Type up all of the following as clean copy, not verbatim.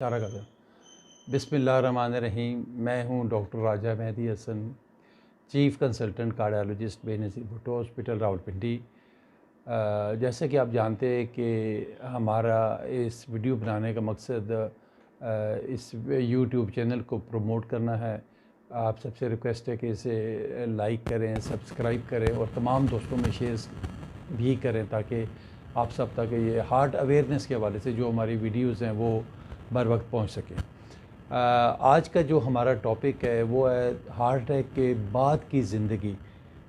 चारा का बिस्मिल्लाहिर्रहमानिर्रहीम। मैं हूं doctor Raja Mehdi Hasan, chief consultant cardiologist Benazir Bhutto hospital Rawalpindi. जैसे कि आप जानते हैं कि हमारा इस वीडियो बनाने का मकसद इस यूट्यूब चैनल को प्रमोट करना है। आप सबसे रिक्वेस्ट है कि इसे लाइक करें, सब्सक्राइब करें और तमाम दोस्तों में शेयर भी करें ताकि आप सब तक ये हार्ट अवेयरनेस के हवाले से जो हमारी वीडियोज़ हैं वो बर वक्त पहुँच सकें। आज का जो हमारा टॉपिक है वो है हार्ट अटैक के बाद की ज़िंदगी,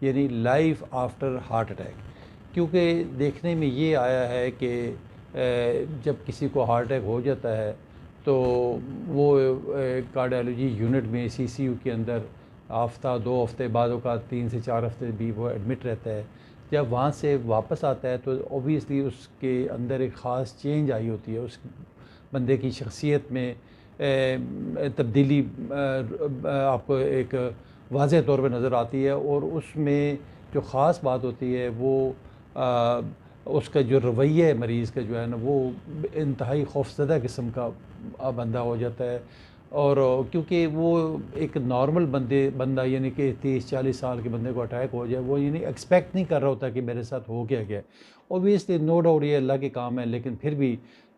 यानी लाइफ आफ्टर हार्ट अटैक। क्योंकि देखने में ये आया है कि जब किसी को हार्ट अटैक हो जाता है तो वो कार्डियोलॉजी यूनिट में सीसीयू के अंदर हफ्ता 2 हफ्ते बाद का 3 से 4 हफ्ते भी वो एडमिट रहता है। जब वहाँ से वापस आता है तो ऑब्वियसली उसके अंदर एक ख़ास चेंज आई होती है, उस बंदे की शख्सियत में तब्दीली आपको एक वाज़ेह तौर पे नज़र आती है। और उसमें जो ख़ास बात होती है वो उसका जो रवैया है मरीज़ का जो है ना वो इंतहाई खौफज़दा किस्म का बंदा हो जाता है। और क्योंकि वो एक नॉर्मल बंदा यानी कि 30-40 साल के बंदे को अटैक हो जाए, वो यानी एक्सपेक्ट नहीं कर रहा होता कि मेरे साथ हो क्या गया। ऑब्वियसली नो डाउट ये अल्लाह के काम है, लेकिन फिर भी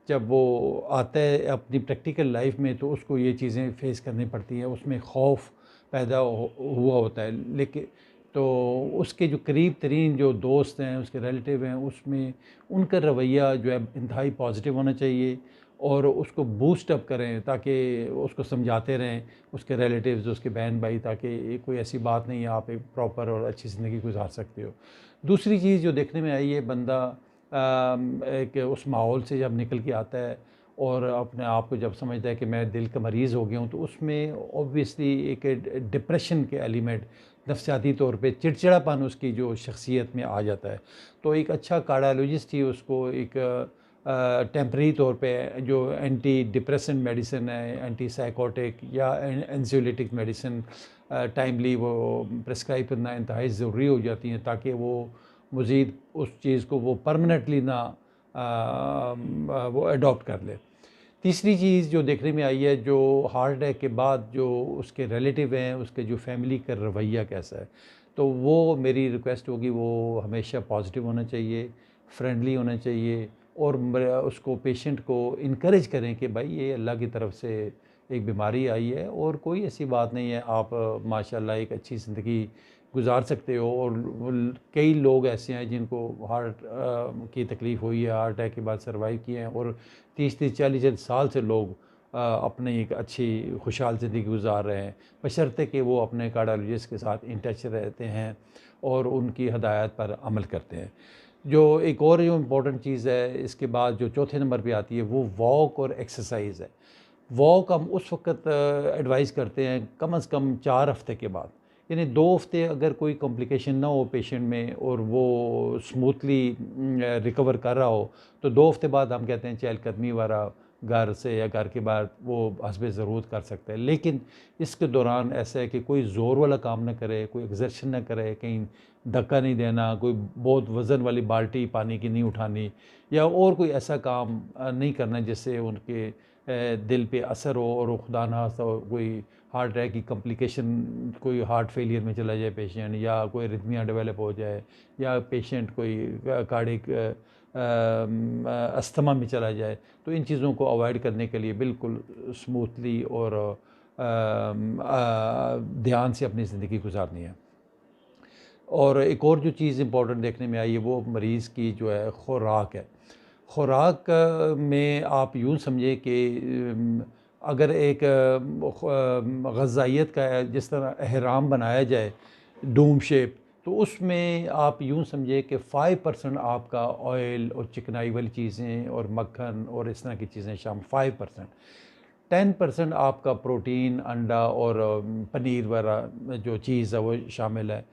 जब वो आता है अपनी प्रैक्टिकल लाइफ में तो उसको ये चीज़ें फेस करनी पड़ती हैं, उसमें खौफ पैदा हुआ होता है। लेकिन तो उसके जो करीब तरीन जो दोस्त हैं, उसके रिलेटिव हैं, उसमें उनका रवैया जो है इंतहाई पॉजिटिव होना चाहिए और उसको बूस्ट अप करें ताकि उसको समझाते रहें उसके रिलेटिव्स, उसके बहन भाई, ताकि कोई ऐसी बात नहीं है, आप एक प्रॉपर और अच्छी ज़िंदगी गुजार सकते हो। दूसरी चीज़ जो देखने में आई है, बंदा एक उस माहौल से जब निकल के आता है और अपने आप को जब समझता है कि मैं दिल का मरीज़ हो गया हूँ, तो उसमें ऑब्वियसली एक डिप्रेशन के एलिमेंट, नफसियाती तौर पे चिड़चिड़ापन उसकी जो शख्सियत में आ जाता है। तो एक अच्छा कार्डियोलॉजिस्ट ही उसको एक टेम्परेरी तौर पे जो एंटी डिप्रेसेंट मेडिसिन है, एंटी साइकोटिक या एंजियोलिटिक मेडिसिन टाइमली वो प्रिस्क्राइब करना इंतहाई ज़रूरी हो जाती हैं ताकि वो मज़ीद उस चीज़ को वो परमानेंटली ना वो अडॉप्ट कर ले। तीसरी चीज़ जो देखने में आई है, जो हार्ट अटैक के बाद जो उसके रिलेटिव हैं, उसके जो फैमिली का रवैया कैसा है, तो वो मेरी रिक्वेस्ट होगी वो हमेशा पॉजिटिव होना चाहिए, फ्रेंडली होना चाहिए और उसको पेशेंट को इनकरेज करें कि भाई ये अल्लाह की तरफ से एक बीमारी आई है और कोई ऐसी बात नहीं है, आप माशाल्लाह एक अच्छी ज़िंदगी गुजार सकते हो। और कई लोग ऐसे हैं जिनको हार्ट की तकलीफ़ हुई है, हार्ट अटैक के बाद सर्वाइव किए हैं और 30-30 40 साल से लोग अपनी एक अच्छी खुशहाल ज़िंदगी गुजार रहे हैं, बशर्ते कि वो अपने कार्डियोलॉजिस्ट के साथ इन टच रहते हैं और उनकी हदायत पर अमल करते हैं। जो एक और जो इम्पोर्टेंट चीज़ है इसके बाद जो चौथे नंबर पे आती है वो वॉक और एक्सरसाइज है। वॉक हम उस वक़्त एडवाइस करते हैं कम से कम 4 हफ़्ते के बाद, यानी 2 हफ़्ते अगर कोई कॉम्प्लिकेशन ना हो पेशेंट में और वो स्मूथली रिकवर कर रहा हो, तो 2 हफ़्ते बाद हम कहते हैं चहलकदमी वाला घर से या घर के बाहर वो हस्बे ज़रूरत कर सकते हैं। लेकिन इसके दौरान ऐसा है कि कोई ज़ोर वाला काम ना करे, कोई एक्सर्शन ना करे, कहीं धक्का नहीं देना, कोई बहुत वज़न वाली बाल्टी पानी की नहीं उठानी या और कोई ऐसा काम नहीं करना जिससे उनके दिल पे असर हो और खुदा ना खास्ता कोई हार्ट अटैक की कॉम्प्लिकेशन, कोई हार्ट फेलियर में चला जाए पेशेंट, या कोई रिथमिया डेवलप हो जाए, या पेशेंट कोई कार्डिक अस्थमा में चला जाए। तो इन चीज़ों को अवॉइड करने के लिए बिल्कुल स्मूथली और ध्यान से अपनी ज़िंदगी गुजारनी है। और एक और जो चीज़ इम्पोर्टेंट देखने में आई है वो मरीज़ की जो है खुराक है। खुराक में आप यूँ समझें कि अगर एक ग़ज़ाइयत का जिस तरह एहराम बनाया जाए डूम शेप, तो उसमें आप यूँ समझें कि 5% आपका ऑयल और चिकनाई वाली चीज़ें और मक्खन और इस तरह की चीज़ें 5%, 10% आपका प्रोटीन, अंडा और पनीर वगैरह जो चीज़ है वो शामिल है।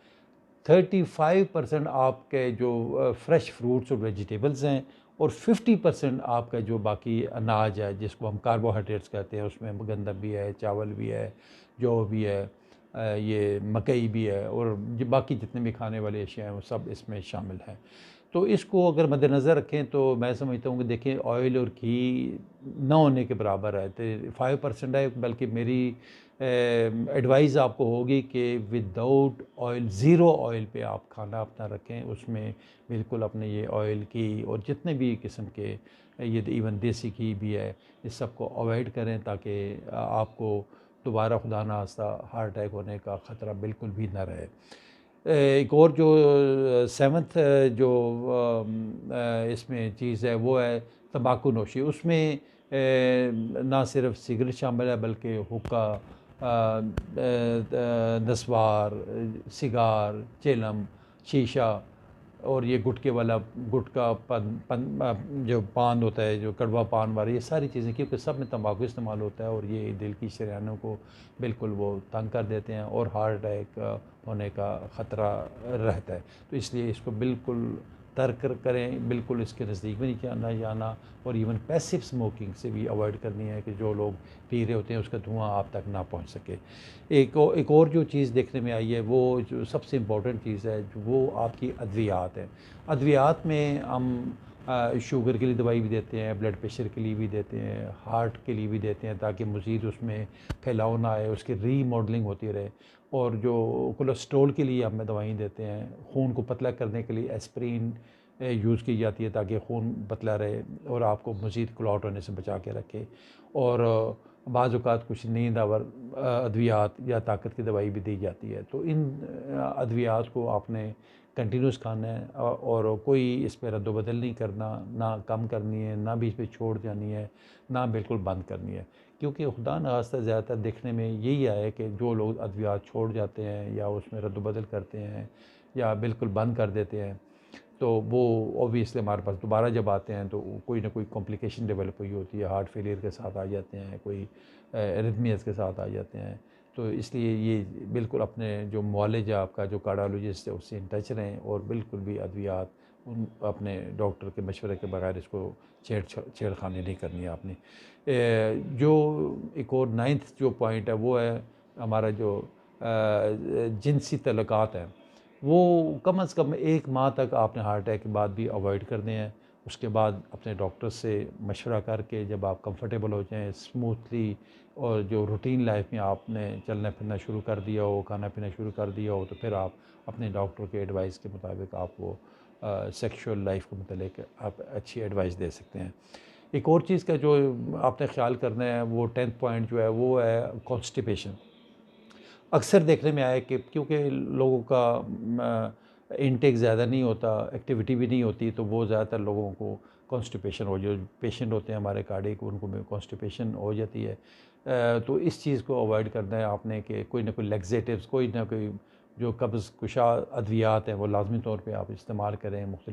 35% आपके जो फ्रेश फ्रूट्स और वेजिटेबल्स हैं और 50% आपका जो बाकी अनाज है जिसको हम कार्बोहाइड्रेट्स कहते हैं, उसमें गंदम भी है, चावल भी है, जौ भी है, ये मकई भी है और जो बाकी जितने भी खाने वाली अशिया हैं वो सब इसमें शामिल हैं। तो इसको अगर मद्देनज़र रखें तो मैं समझता हूँ कि देखिए ऑयल और घी ना होने के बराबर है, तो 5% है, बल्कि मेरी एडवाइस आपको होगी कि विदाउट ऑयल, ज़ीरो ऑयल पे आप खाना अपना रखें। उसमें बिल्कुल अपने ये ऑयल घी और जितने भी किस्म के, ये इवन देसी घी भी है, इस सब को अवॉइड करें ताकि आपको दोबारा खुदा ना खास्ता हार्ट अटैक होने का ख़तरा बिल्कुल भी ना रहे। एक और जो सेवन्थ जो इसमें चीज़ है वो है तंबाकू नोशी। उसमें ना सिर्फ सिगरेट शामिल है बल्कि हुक्का, नस्वार, सिगार, चिलम, शीशा और ये गुटके वाला गुटका जो पान होता है, जो कड़वा पान वाला, ये सारी चीज़ें, क्योंकि सब में तंबाकू इस्तेमाल होता है और ये दिल की शरीयानों को बिल्कुल वो तंग कर देते हैं और हार्ट अटैक होने का ख़तरा रहता है। तो इसलिए इसको बिल्कुल तर्क करें, बिल्कुल इसके नज़दीक भी नहीं जाना और इवन पैसिव स्मोकिंग से भी अवॉइड करनी है कि जो लोग पी रहे होते हैं उसका धुआं आप तक ना पहुंच सके। एक और जो चीज़ देखने में आई है, वो जो सबसे इम्पोर्टेंट चीज़ है, जो वो आपकी अद्वियात है। अद्वियात में हम शुगर के लिए दवाई भी देते हैं, ब्लड प्रेशर के लिए भी देते हैं, हार्ट के लिए भी देते हैं, ताकि मज़ीद उसमें फैलाव ना आए, उसकी रीमॉडलिंग होती रहे। और जो कोलेस्ट्रॉल के लिए हमें दवाई देते हैं, खून को पतला करने के लिए एस्प्रिन यूज़ की जाती है ताकि खून पतला रहे और आपको मज़ीद क्लॉट होने से बचा के रखे। और बाज़ औक़ात कुछ नींद आवर अद्वियात या ताकत की दवाई भी दी जाती है। तो इन अद्वियात को आपने कंटिन्यूस खाना है और कोई इस पर रद्द-ओ-बदल नहीं करना, ना कम करनी है, ना बीच में छोड़ जानी है, ना बिल्कुल बंद करनी है। क्योंकि खुदा न खास्ता ज़्यादातर देखने में यही आया है कि जो लोग अद्वियात छोड़ जाते हैं या उसमें रद्द-ओ-बदल करते हैं या बिल्कुल बंद कर देते हैं, तो वो ऑब्वियसली हमारे पास दोबारा जब आते हैं तो कोई ना कोई कॉम्प्लिकेशन डेवलप हुई होती है, हार्ट फेलियर के साथ आ जाते हैं, कोई एरिथमियाज़ के साथ आ जाते हैं। तो इसलिए ये बिल्कुल अपने जो मुआलिज है आपका, जो कार्डियोलॉजिस्ट है, उससे इन टच रहें और बिल्कुल भी अद्वियात अपने डॉक्टर के मशवरे के बगैर इसको छेड़खानी नहीं करनी है आपने। जो एक और 9th जो पॉइंट है वो है हमारा जो जिनसी तल्लुकात हैं, वो कम से कम 1 माह तक आपने हार्ट अटैक के बाद भी अवॉइड करने हैं। उसके बाद अपने डॉक्टर से मशवरा करके जब आप कंफर्टेबल हो जाएं स्मूथली और जो रूटीन लाइफ में आपने चलना फिरना शुरू कर दिया हो, खाना पीना शुरू कर दिया हो, तो फिर आप अपने डॉक्टर के एडवाइस के मुताबिक आप वो सेक्सुअल लाइफ के मतलब आप अच्छी एडवाइस दे सकते हैं। एक और चीज़ का जो आपने ख्याल करना है, वो 10th पॉइंट जो है वो है कॉन्स्टिपेशन। अक्सर देखने में आया कि क्योंकि लोगों का इनटेक ज़्यादा नहीं होता, एक्टिविटी भी नहीं होती, तो वो ज़्यादातर लोगों को कॉन्स्टिपेशन हो, जो पेशेंट होते हैं हमारे कार्डियक, उनको में कॉन्स्टिपेशन हो जाती है। तो इस चीज़ को अवॉइड करना है आपने कि कोई ना कोई लैक्सेटिव्स, कोई ना कोई जो कब्ज़ कुशा अद्वियात हैं वो लाजमी तौर पे आप इस्तेमाल करें। मुख्तलिफ